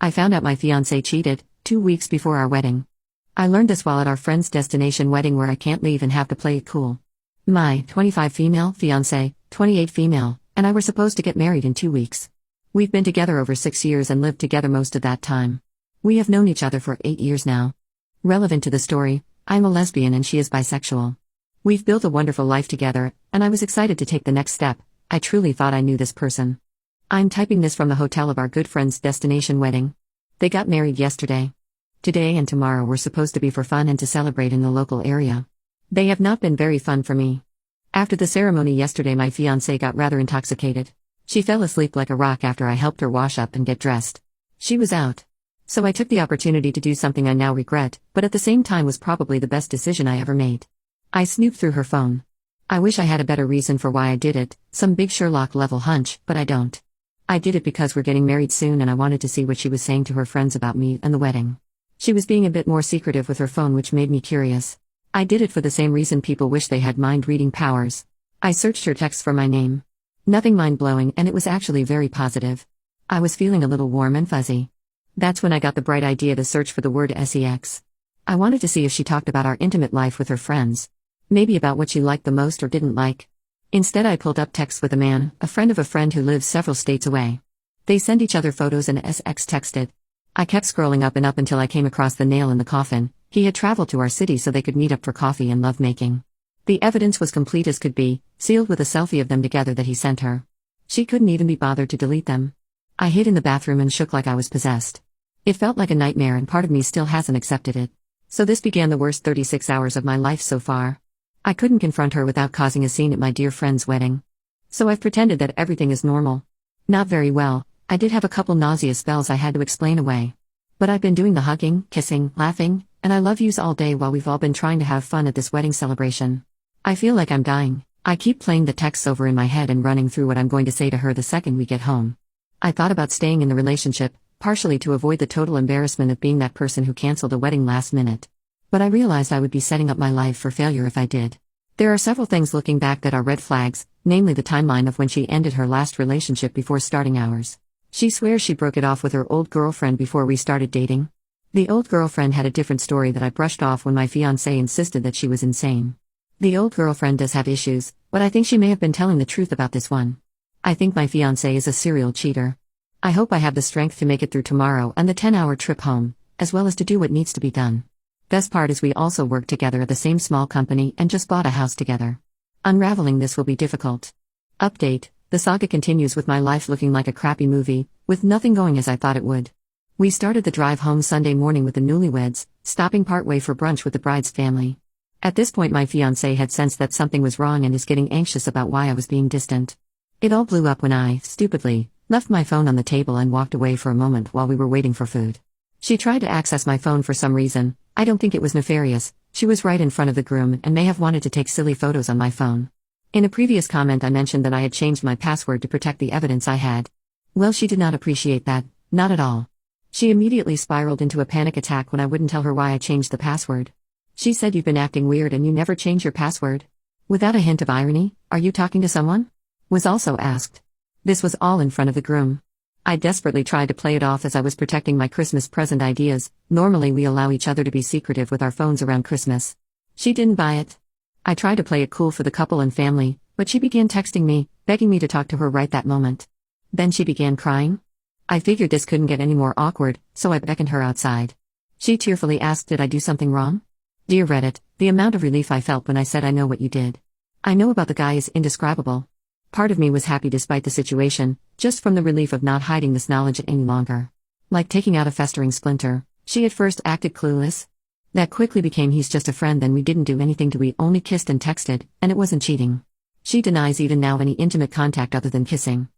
I found out my fiancé cheated, 2 weeks before our wedding. I learned this while at our friend's destination wedding where I can't leave and have to play it cool. My 25 female fiancé, 28 female, and I were supposed to get married in 2 weeks. We've been together over 6 years and lived together most of that time. We have known each other for 8 years now. Relevant to the story, I'm a lesbian and she is bisexual. We've built a wonderful life together, and I was excited to take the next step. I truly thought I knew this person. I'm typing this from the hotel of our good friend's destination wedding. They got married yesterday. Today and tomorrow were supposed to be for fun and to celebrate in the local area. They have not been very fun for me. After the ceremony yesterday, my fiancée got rather intoxicated. She fell asleep like a rock after I helped her wash up and get dressed. She was out. So I took the opportunity to do something I now regret, but at the same time was probably the best decision I ever made. I snooped through her phone. I wish I had a better reason for why I did it, some big Sherlock level hunch, but I don't. I did it because we're getting married soon and I wanted to see what she was saying to her friends about me and the wedding. She was being a bit more secretive with her phone, which made me curious. I did it for the same reason people wish they had mind-reading powers. I searched her texts for my name. Nothing mind-blowing, and it was actually very positive. I was feeling a little warm and fuzzy. That's when I got the bright idea to search for the word sex. I wanted to see if she talked about our intimate life with her friends. Maybe about what she liked the most or didn't like. Instead, I pulled up texts with a man, a friend of a friend who lives several states away. They sent each other photos and SX texted. I kept scrolling up and up until I came across the nail in the coffin. He had traveled to our city so they could meet up for coffee and lovemaking. The evidence was complete as could be, sealed with a selfie of them together that he sent her. She couldn't even be bothered to delete them. I hid in the bathroom and shook like I was possessed. It felt like a nightmare and part of me still hasn't accepted it. So this began the worst 36 hours of my life so far. I couldn't confront her without causing a scene at my dear friend's wedding. So I've pretended that everything is normal. Not very well. I did have a couple nauseous spells I had to explain away. But I've been doing the hugging, kissing, laughing, and I love yous all day while we've all been trying to have fun at this wedding celebration. I feel like I'm dying. I keep playing the texts over in my head and running through what I'm going to say to her the second we get home. I thought about staying in the relationship, partially to avoid the total embarrassment of being that person who canceled a wedding last minute. But I realized I would be setting up my life for failure if I did. There are several things looking back that are red flags, namely the timeline of when she ended her last relationship before starting ours. She swears she broke it off with her old girlfriend before we started dating. The old girlfriend had a different story that I brushed off when my fiancé insisted that she was insane. The old girlfriend does have issues, but I think she may have been telling the truth about this one. I think my fiancé is a serial cheater. I hope I have the strength to make it through tomorrow and the 10-hour trip home, as well as to do what needs to be done. Best part is we also work together at the same small company and just bought a house together. Unraveling this will be difficult. Update: the saga continues with my life looking like a crappy movie, with nothing going as I thought it would. We started the drive home Sunday morning with the newlyweds, stopping partway for brunch with the bride's family. At this point my fiancé had sensed that something was wrong and is getting anxious about why I was being distant. It all blew up when I, stupidly, left my phone on the table and walked away for a moment while we were waiting for food. She tried to access my phone for some reason. I don't think it was nefarious. She was right in front of the groom and may have wanted to take silly photos on my phone. In a previous comment I mentioned that I had changed my password to protect the evidence I had. Well, she did not appreciate that, not at all. She immediately spiraled into a panic attack when I wouldn't tell her why I changed the password. She said, "You've been acting weird and you never change your password?" Without a hint of irony, "Are you talking to someone?" was also asked. This was all in front of the groom. I desperately tried to play it off as I was protecting my Christmas present ideas. Normally we allow each other to be secretive with our phones around Christmas. She didn't buy it. I tried to play it cool for the couple and family, but she began texting me, begging me to talk to her right that moment. Then she began crying. I figured this couldn't get any more awkward, so I beckoned her outside. She tearfully asked, "Did I do something wrong?" Dear Reddit, the amount of relief I felt when I said I know what you did. I know about the guy is indescribable. Part of me was happy despite the situation, just from the relief of not hiding this knowledge any longer. Like taking out a festering splinter. She at first acted clueless. That quickly became he's just a friend, then we didn't do anything we only kissed and texted, and it wasn't cheating. She denies even now any intimate contact other than kissing.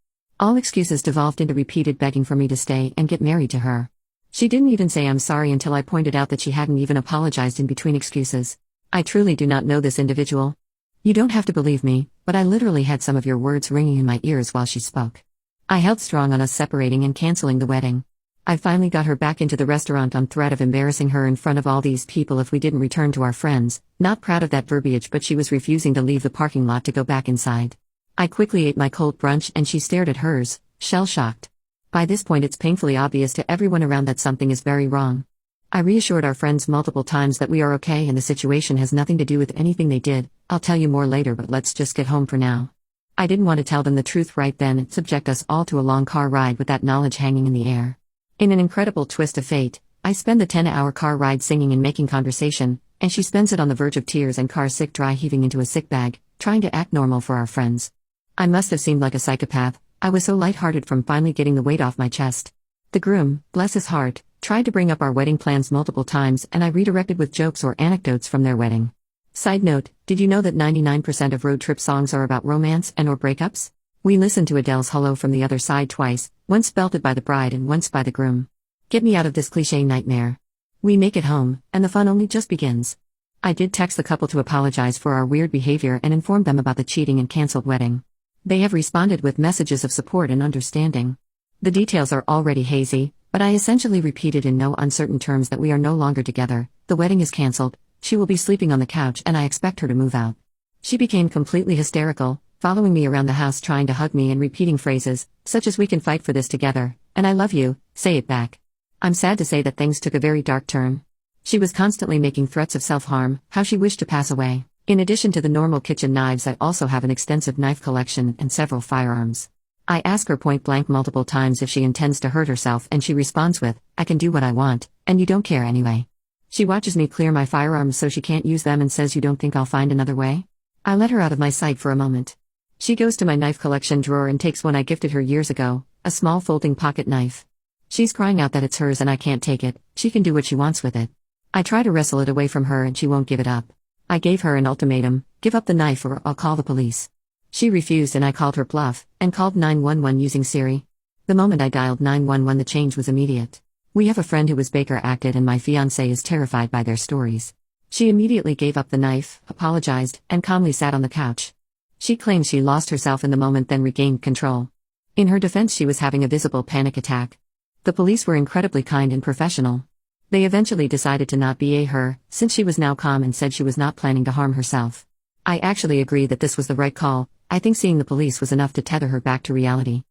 All excuses devolved into repeated begging for me to stay and get married to her. She didn't even say I'm sorry until I pointed out that she hadn't even apologized in between excuses. I truly do not know this individual. You don't have to believe me, but I literally had some of your words ringing in my ears while she spoke. I held strong on us separating and canceling the wedding. I finally got her back into the restaurant on threat of embarrassing her in front of all these people if we didn't return to our friends, not proud of that verbiage, but she was refusing to leave the parking lot to go back inside. I quickly ate my cold brunch and she stared at hers, shell-shocked. By this point, it's painfully obvious to everyone around that something is very wrong. I reassured our friends multiple times that we are okay and the situation has nothing to do with anything they did. I'll tell you more later, but let's just get home for now. I didn't want to tell them the truth right then and subject us all to a long car ride with that knowledge hanging in the air. In an incredible twist of fate, I spend the 10-hour car ride singing and making conversation, and she spends it on the verge of tears and car sick, dry heaving into a sick bag, trying to act normal for our friends. I must have seemed like a psychopath. I was so lighthearted from finally getting the weight off my chest. The groom, bless his heart, tried to bring up our wedding plans multiple times, and I redirected with jokes or anecdotes from their wedding. Side note, did you know that 99% of road trip songs are about romance and or breakups? We listened to Adele's Hello from the Other Side twice, once belted by the bride and once by the groom. Get me out of this cliché nightmare. We make it home, and the fun only just begins. I did text the couple to apologize for our weird behavior and inform them about the cheating and cancelled wedding. They have responded with messages of support and understanding. The details are already hazy, but I essentially repeated in no uncertain terms that we are no longer together, the wedding is cancelled, she will be sleeping on the couch and I expect her to move out. She became completely hysterical, following me around the house trying to hug me and repeating phrases, such as "we can fight for this together," and "I love you," say it back. I'm sad to say that things took a very dark turn. She was constantly making threats of self-harm, how she wished to pass away. In addition to the normal kitchen knives, I also have an extensive knife collection and several firearms. I ask her point blank multiple times if she intends to hurt herself and she responds with, "I can do what I want, and you don't care anyway." She watches me clear my firearms so she can't use them and says, "You don't think I'll find another way?" I let her out of my sight for a moment. She goes to my knife collection drawer and takes one I gifted her years ago, a small folding pocket knife. She's crying out that it's hers and I can't take it, she can do what she wants with it. I try to wrestle it away from her and she won't give it up. I gave her an ultimatum, give up the knife or I'll call the police. She refused and I called her bluff, and called 911 using Siri. The moment I dialed 911 the change was immediate. We have a friend who was Baker acted and my fiancé is terrified by their stories. She immediately gave up the knife, apologized, and calmly sat on the couch. She claims she lost herself in the moment then regained control. In her defense, she was having a visible panic attack. The police were incredibly kind and professional. They eventually decided to not BA her, since she was now calm and said she was not planning to harm herself. I actually agree that this was the right call. I think seeing the police was enough to tether her back to reality.